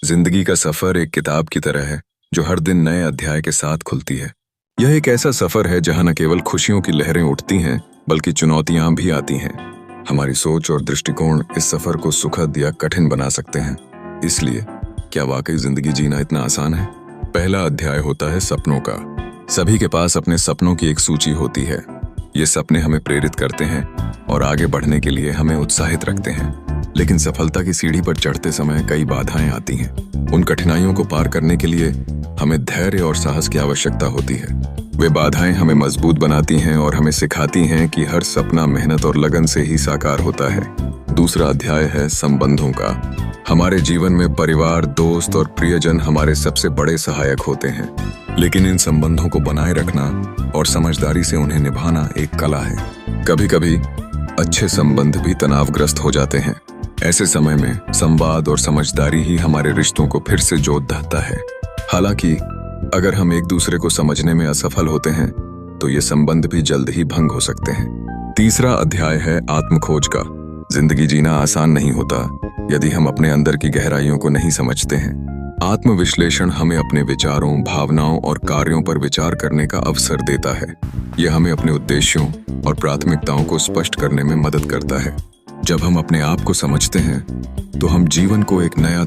जिंदगी का सफर एक किताब की तरह है जो हर दिन नए अध्याय के साथ खुलती है। यह एक ऐसा सफर है जहां न केवल खुशियों की लहरें उठती हैं बल्कि चुनौतियां भी आती हैं। हमारी सोच और दृष्टिकोण इस सफर को सुखद या कठिन बना सकते हैं। इसलिए क्या वाकई जिंदगी जीना इतना आसान है? पहला अध्याय होता है सपनों का। सभी के पास अपने सपनों की एक सूची होती है। ये सपने हमें प्रेरित करते हैं और आगे बढ़ने के लिए हमें उत्साहित रखते हैं। लेकिन सफलता की सीढ़ी पर चढ़ते समय कई बाधाएं आती हैं। उन कठिनाइयों को पार करने के लिए हमें धैर्य और साहस की आवश्यकता होती है। वे बाधाएं हमें मजबूत बनाती हैं और हमें सिखाती हैं कि हर सपना मेहनत और लगन से ही साकार होता है। दूसरा अध्याय है संबंधों का। हमारे जीवन में परिवार, दोस्त और प्रियजन हमारे सबसे बड़े सहायक होते हैं, लेकिन इन संबंधों को बनाए रखना और समझदारी से उन्हें निभाना एक कला है। कभी कभी अच्छे संबंध भी तनावग्रस्त हो जाते हैं। ऐसे समय में संवाद और समझदारी ही हमारे रिश्तों को फिर से जोड़ देता है। हालांकि अगर हम एक दूसरे को समझने में असफल होते हैं तो ये संबंध भी जल्द ही भंग हो सकते हैं। तीसरा अध्याय है आत्मखोज का। जिंदगी जीना आसान नहीं होता यदि हम अपने अंदर की गहराइयों को नहीं समझते हैं। आत्मविश्लेषण हमें अपने विचारों, भावनाओं और कार्यों पर विचार करने का अवसर देता है। यह हमें अपने उद्देश्यों और प्राथमिकताओं को स्पष्ट करने में मदद करता है। जब हम अपने आप को समझते हैं तो हम जीवन को एक नया